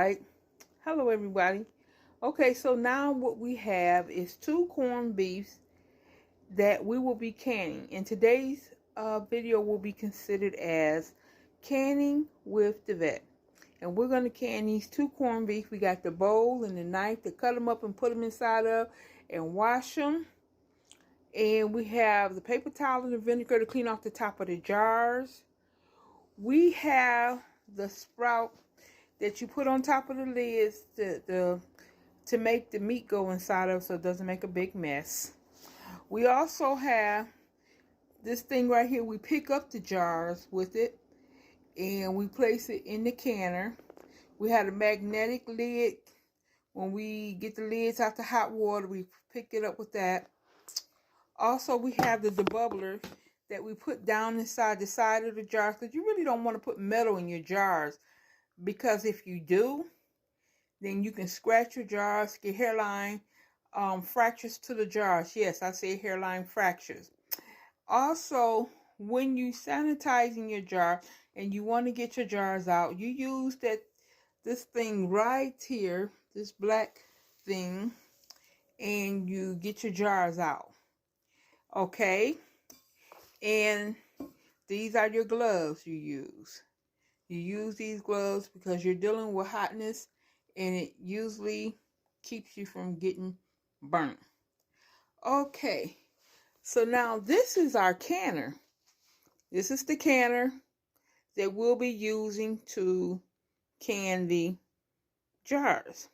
right. Hello, everybody. Okay, so now what we have is 2 corned beefs that we will be canning. And today's video will be considered as canning with Davatte. And we're going to can these 2 corned beef. We got the bowl and the knife to cut them up and put them inside of and wash them. And we have the paper towel and the vinegar to clean off the top of the jars. We have the sprout that you put on top of the lids to make the meat go inside of so it doesn't make a big mess. We also have this thing right here. We pick up the jars with it and we place it in the canner. We have a magnetic lid. When we get the lids out the hot water, we pick it up with that. Also, we have the debubbler that we put down inside the side of the jars, because you really don't want to put metal in your jars, because if you do, then you can scratch your jars, get hairline fractures to the jars. Yes, I say hairline fractures. Also, when you sanitizing your jar and you want to get your jars out, you use this thing right here, this black thing, and you get your jars out. Okay, and these are your gloves you use. You use these gloves because you're dealing with hotness, and it usually keeps you from getting burnt. Okay, so now this is our canner. This is the canner that we'll be using to can the jars.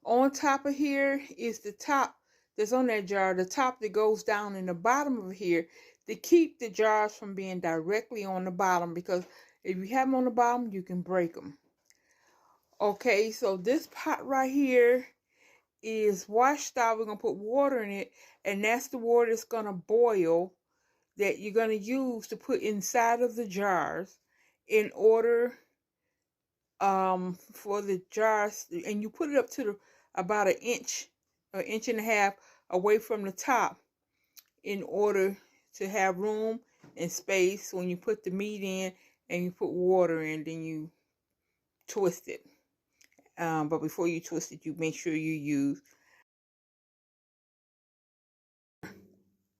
On top of here is the top that's on that jar, the top that goes down in the bottom of here to keep the jars from being directly on the bottom, because if you have them on the bottom, you can break them. Okay, so this pot right here is washed out. We're going to put water in it, and that's the water that's going to boil that you're going to use to put inside of the jars in order for the jars, and you put it up to about an inch or inch and a half away from the top in order to have room and space when you put the meat in and you put water in, then you twist it. But before you twist it, you make sure you use,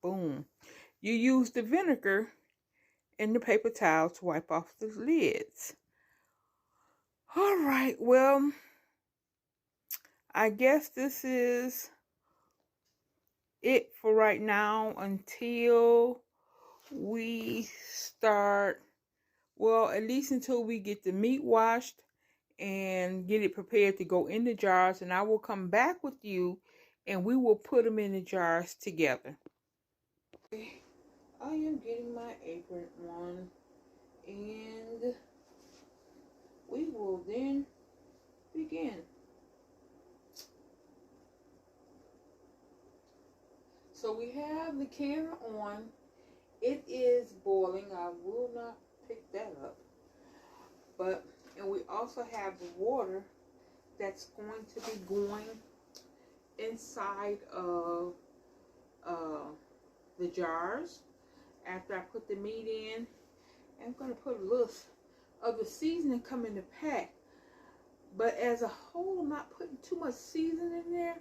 boom, you use the vinegar and the paper towel to wipe off the lids. All right, well, I guess this is it for right now until we start, well, at least until we get the meat washed and get it prepared to go in the jars. And I will come back with you and we will put them in the jars together. Okay, I am getting my apron on, and we will then begin. So we have the canner on. It is boiling. I will not pick that up. And we also have the water that's going to be going inside of the jars after I put the meat in. I'm going to put a little of the seasoning come in the pack. But as a whole, I'm not putting too much seasoning in there,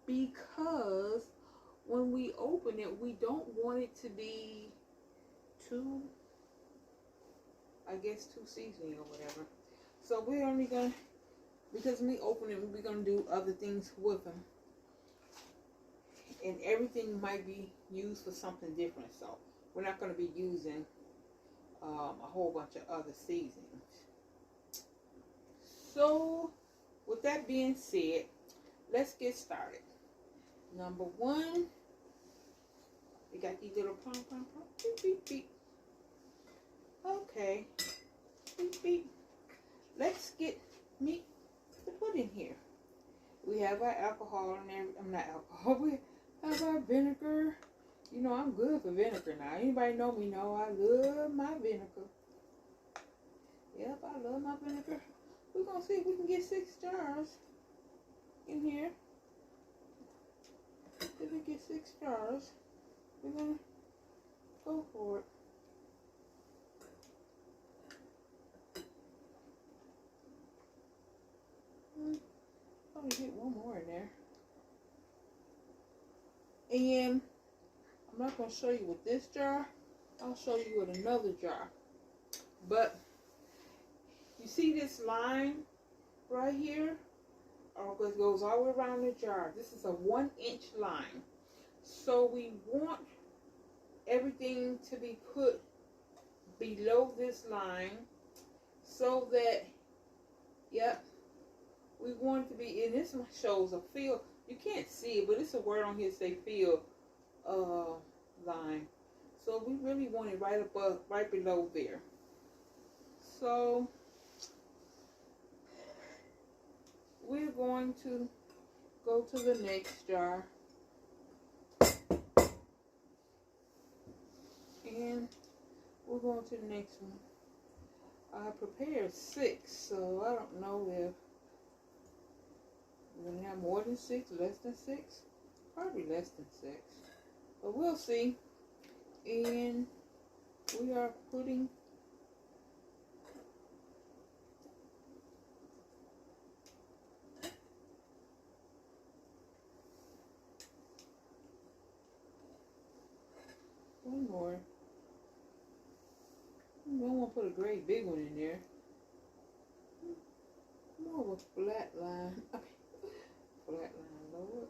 because when we open it, we don't want it to be too, I guess, too seasoning or whatever. So we're only going to, because when we open it, we're going to do other things with them. And everything might be used for something different. So we're not going to be using a whole bunch of other seasonings. So with that being said, let's get started. Number one, we got these little pom pom pom, beep beep beep. Okay, beep beep. Let's get meat to put in here. We have our alcohol and everything. Not alcohol. We have our vinegar. You know, I'm good for vinegar now. Anybody know me know I love my vinegar. Yep, I love my vinegar. We're gonna see if we can get 6 jars in here. If we get 6 jars, we're gonna go for it. not going to show you with this jar. I'll show you with another jar. But you see this line right here? It goes all the way around the jar. This is a 1-inch line. So we want everything to be put below this line so that, yep, we want it to be, and this one shows a fill. You can't see it, but it's a word on here say fill line. So we really want it right above, right below there. So we're going to go to the next jar. And we're going to the next one. I prepared 6, so I don't know if we're going to have more than 6, less than 6. Probably less than 6. But we'll see. And we are putting one more. I don't want to put a great big one in there. More of a flat line. Flat line, Lord.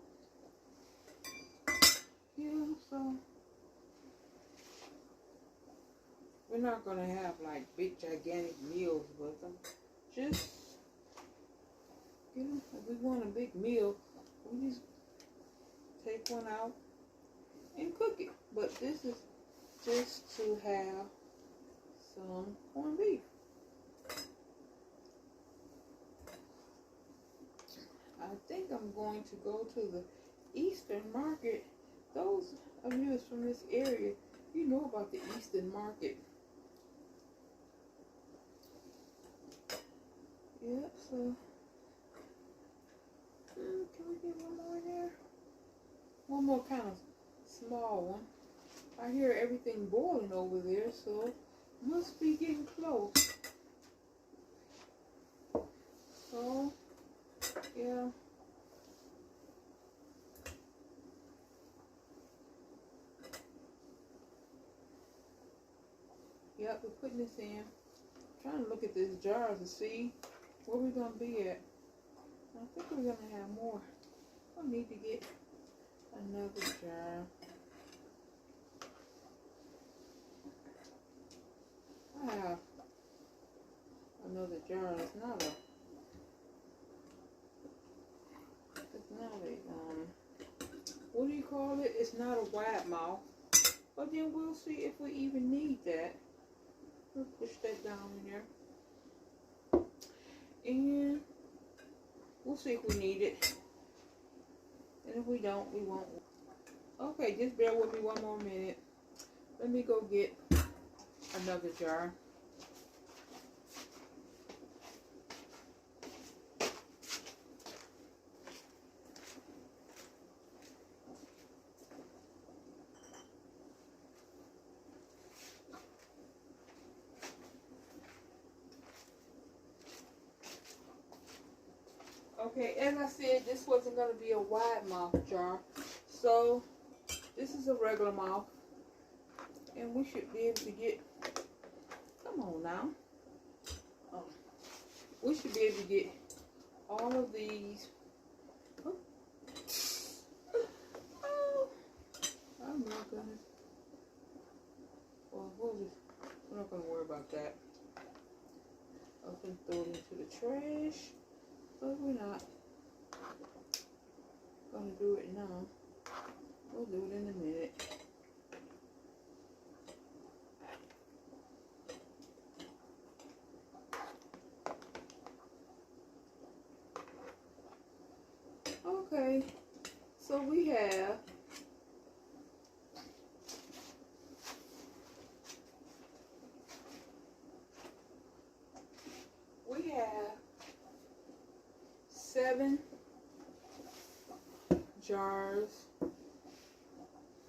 Yeah, so we're not going to have like big gigantic meals with them. Just, you know, if we want a big meal, we just take one out and cook it. But this is just to have some corned beef. I think I'm going to go to the Eastern Market. Those of you that's from this area, you know about the Eastern Market. Yep, so can we get one more in there? One more kind of small one. I hear everything boiling over there, so must be getting close. So, yeah. Yep, we're putting this in. I'm trying to look at this jar to see where we're going to be at. I think we're going to have more. I need to get another jar. I have another jar. It's not a what do you call it? It's not a wide mouth. But then we'll see if we even need that. We'll push that down in there. And we'll see if we need it. And if we don't, we won't. Okay, just bear with me one more minute. Let me go get another jar. Okay, as I said, this wasn't going to be a wide mouth jar. So, this is a regular mouth. And we should be able to get, come on now. Oh, we should be able to get all of these. Oh, I'm not going to, well, we're not going to worry about that. I was going to throw it into the trash. But we're not going to do it now. We'll do it in a minute. Okay, so we have seven jars,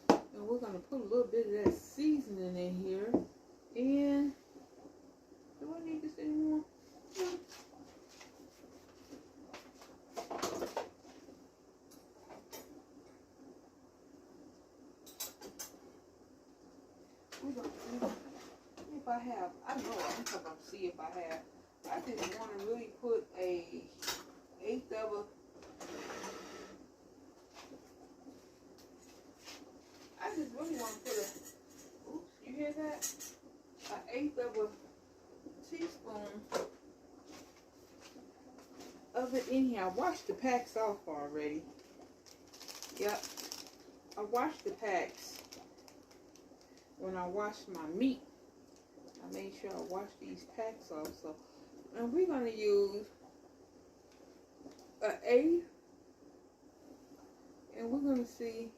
and we're going to put a little bit of that seasoning in here. And do I need this anymore? No. we're going to see if I have. I know I'm going to see if I have. I just want to really put a eighth of a. I just really want to put a. Oops, you hear that? An eighth of a teaspoon of it in here. I washed the packs off already. Yep. I washed the packs when I washed my meat. I made sure I washed these packs off. So, and we're going to use an eighth, and we're going to see.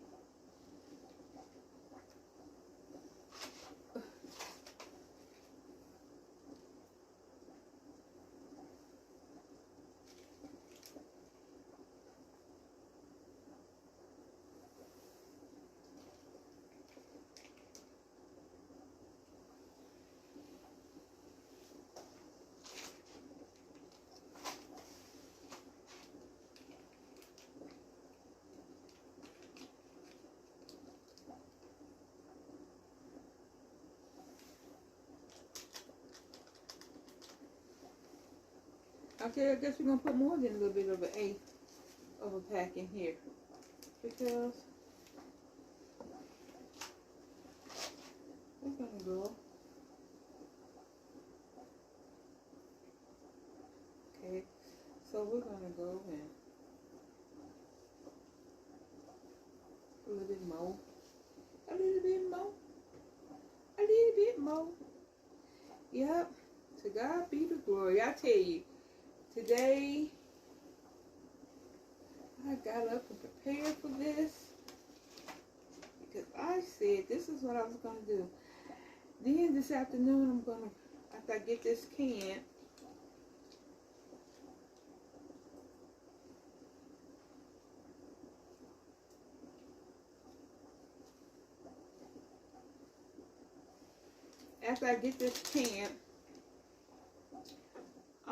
Okay, I guess we're going to put more than a little bit of an eighth of a pack in here. Because we're going to go. Okay, so we're going to go and a little bit more. A little bit more. A little bit more. Yep. To God be the glory. I tell you. Today, I got up and prepared for this because I said this is what I was going to do. Then this afternoon, I'm going to, after I get this can,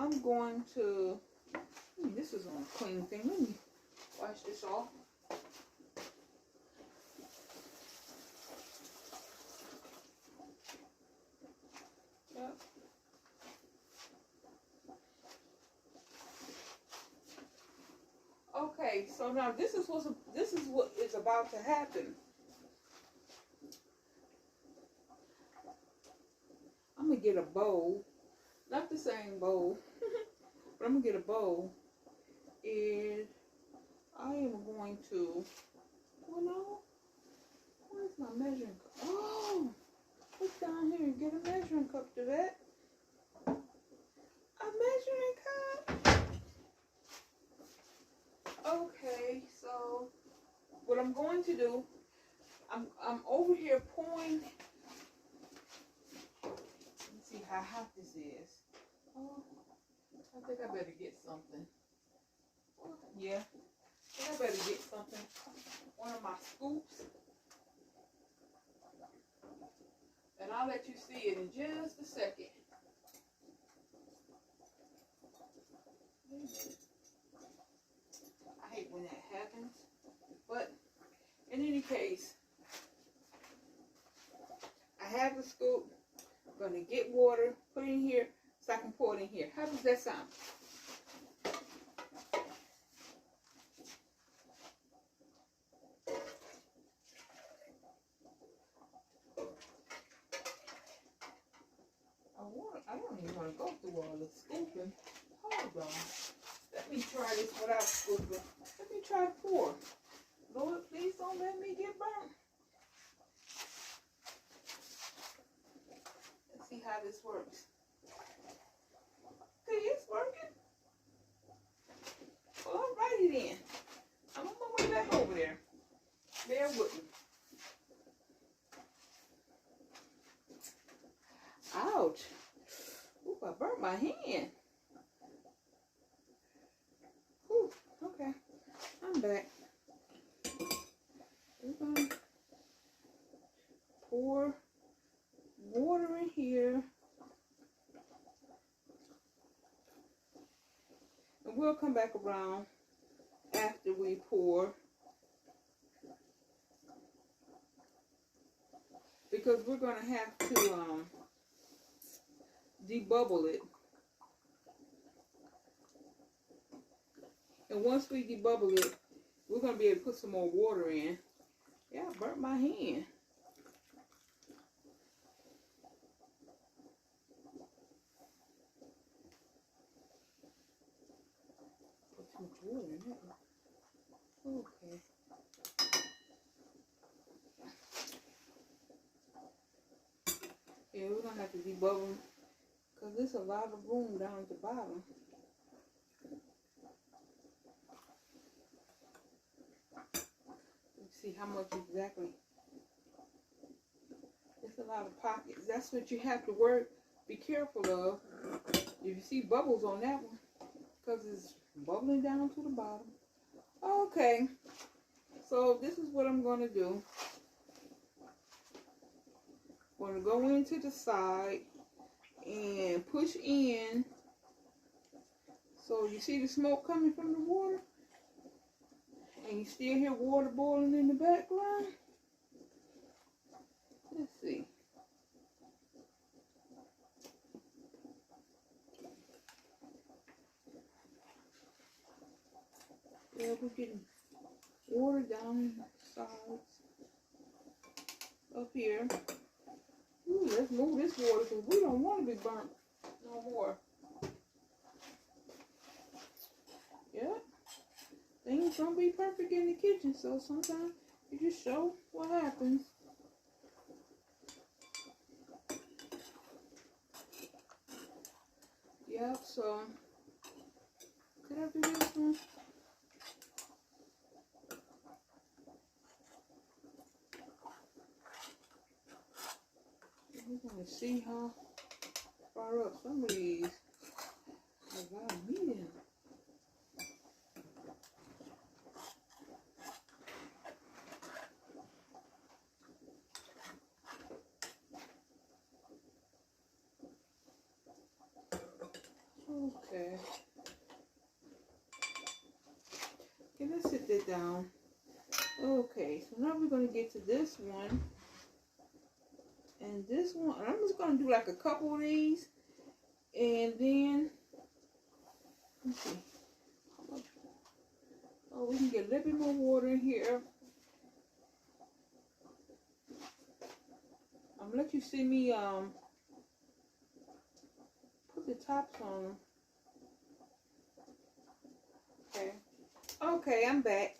I'm going to, this is on a clean thing. Let me wash this off. Yep. Okay, so now this is what is about to happen. I'm gonna get a bowl, not the same bowl. But I'm going to get a bowl, and I am going to, well, no, where's my measuring cup? Oh, look down here and get a measuring cup, Davatte. A measuring cup. Okay, so what I'm going to do, I'm over here pouring. Let's see how hot this is. Oh. I think I better get something. Yeah, I think I better get something. One of my scoops. And I'll let you see it in just a second. I hate when that happens. But in any case, I have the scoop. I'm going to get water, put it in here, so I can pour it in here. How does that sound? I don't even want to go through all the scooping. Hold on. Let me try this without scooping. Let me try to pour. Lord, please don't let me get burnt. Let's see how this works. Okay, it's working. Well, alrighty then. I'm on my way back over there. Bear with me. Ouch. Ooh, I burnt my hand. Ooh, okay. I'm back. We're going to pour water in here. And we'll come back around after we pour. because we're going to have to debubble it. And once we debubble it, we're going to be able to put some more water in. Yeah, I burnt my hand. Put too much water in that one. Okay. Yeah, we're going to have to debubble because there's a lot of room down at the bottom. Let's see how much exactly. It's a lot of pockets. That's what you have to be careful of. If you see bubbles on that one, because it's bubbling down to the bottom. Okay, so this is what I'm going to do. I'm going to go into the side and push in. So you see the smoke coming from the water? And you still hear water boiling in the background? Let's see. Yeah, we're getting water down the sides. Up here. Ooh, let's move this water because we don't want to be burnt no more. Yeah. Things don't be perfect in the kitchen, so sometimes you just show what happens. Yep, so could I do this one? We're gonna see how far up some of these have got meat in them. Okay. Okay, let's sit that down. Okay, so now we're going to get to this one. And this one, I'm just going to do like a couple of these. And then, let's see. How much? Oh, we can get a little bit more water in here. I'm going to let you see me put the tops on them. Okay. Okay, I'm back.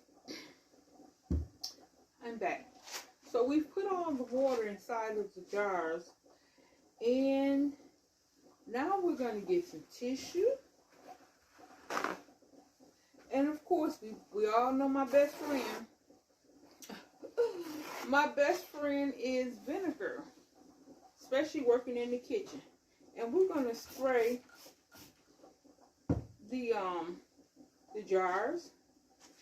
So we've put all the water inside of the jars. And now we're going to get some tissue. And of course, we all know my best friend. My best friend is vinegar. Especially working in the kitchen. And we're going to spray the jars.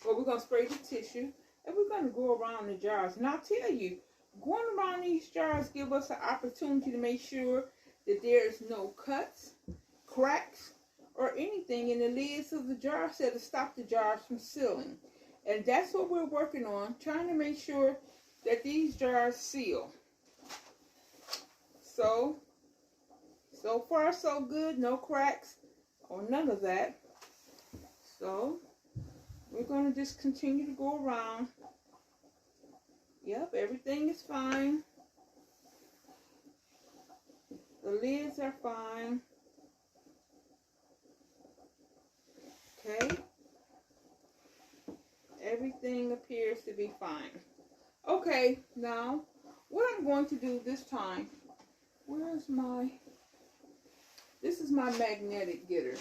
Well, we're going to spray the tissue. And we're going to go around the jars. And I'll tell you, going around these jars give us an opportunity to make sure that there is no cuts, cracks, or anything in the lids of the jars that'll stop the jars from sealing. And that's what we're working on, trying to make sure that these jars seal. So far so good, no cracks or none of that. So we're going to just continue to go around. Yep, everything is fine. The lids are fine. Okay. Everything appears to be fine. Okay, now what I'm going to do this time, this is my magnetic getter.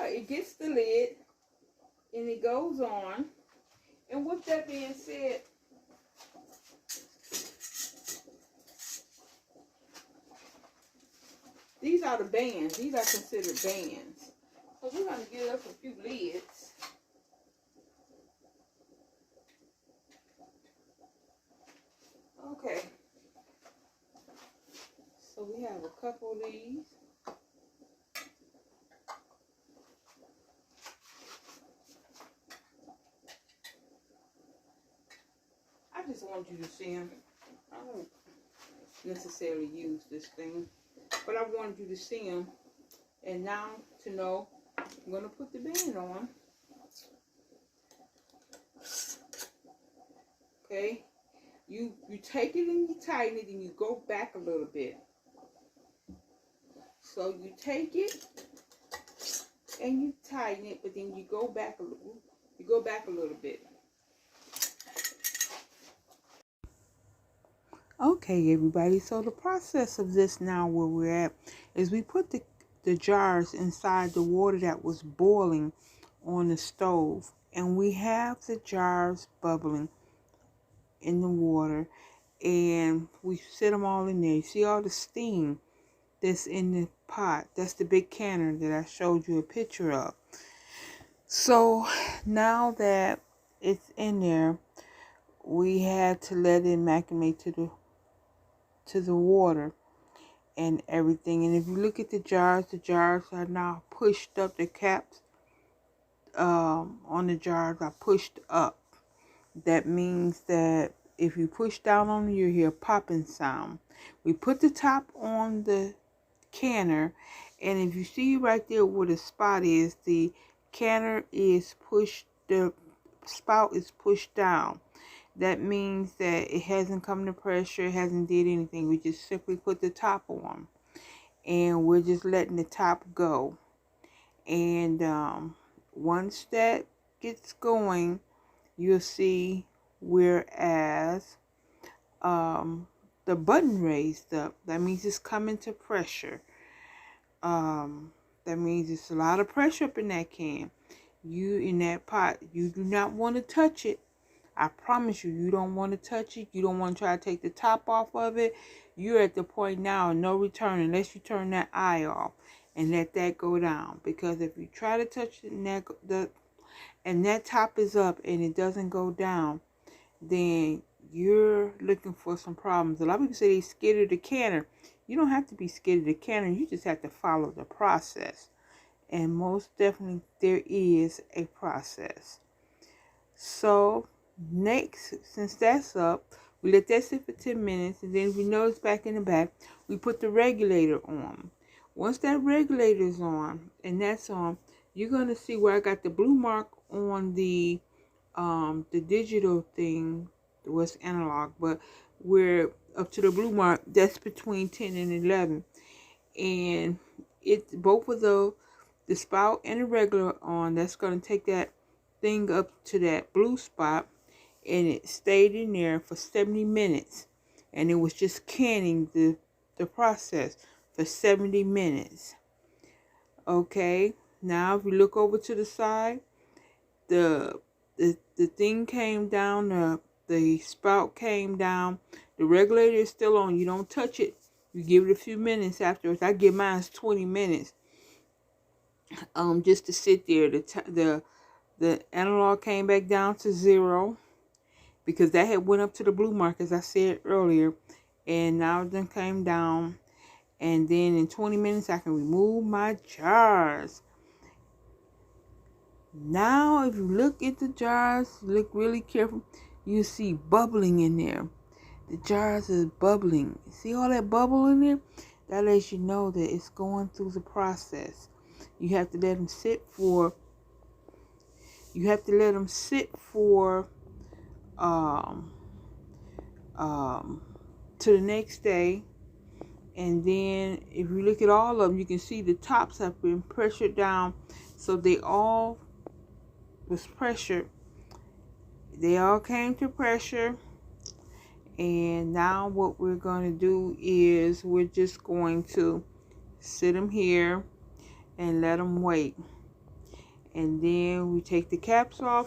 It gets the lid and it goes on. And with that being said, these are the bands. These are considered bands. So we're going to get us a few lids. Okay. So we have a couple of these. I just want you to see them. I don't necessarily use this thing, but I wanted you to see them. And now to know, I'm going to put the band on. Okay. You take it and you tighten it and you go back a little bit. So you take it and you tighten it, but then you go back a little. You go back a little bit. Okay, everybody. So the process of this now, where we're at, is we put the jars inside the water that was boiling on the stove, and we have the jars bubbling in the water, and we set them all in there. You see all the steam that's in the pot? That's the big canner that I showed you a picture of. So now that it's in there, we had to let it acclimate to the water and everything. And if you look at the jars are now pushed up. The caps on the jars are pushed up. That means that if you push down on them, you hear a popping sound. We put the top on the canner, and if you see right there where the spot is, the canner is pushed, the spout is pushed down. That means that it hasn't come to pressure, it hasn't did anything. We just simply put the top on, and we're just letting the top go. And once that gets going, you'll see whereas the button raised up, that means it's coming to pressure. That means it's a lot of pressure up in that can. You in that pot, you do not want to touch it. I promise you, you don't want to touch it. You don't want to try to take the top off of it. You're at the point now of no return unless you turn that eye off and let that go down. Because if you try to touch it and that top is up and it doesn't go down, then you're looking for some problems. A lot of people say they're scared of the canner. You don't have to be scared of the canner. You just have to follow the process. And most definitely there is a process. So next, since that's up, we let that sit for 10 minutes. And then if we know it's back in the back, we put the regulator on. Once that regulator is on and that's on, you're going to see where I got the blue mark on the digital thing. Was analog, but we're up to the blue mark. That's between 10 and 11, and it's both of the spout and the regular on. That's going to take that thing up to that blue spot, and it stayed in there for 70 minutes, and it was just canning the process for 70 minutes. Okay, now if you look over to the side, the thing came down, the spout came down, the regulator is still on. You don't touch it. You give it a few minutes afterwards. I give mine 20 minutes just to sit there. The analog came back down to 0 because that had went up to the blue mark, as I said earlier, and now it then came down. And then in 20 minutes I can remove my jars. Now if you look at the jars, look really careful, you see bubbling in there. The jars is bubbling. See all that bubble in there? That lets you know that it's going through the process. You have to let them sit for to the next day. And then if you look at all of them, you can see the tops have been pressured down, so they all was pressured. They all came to pressure. And now what we're going to do is we're just going to sit them here and let them wait. And then we take the caps off.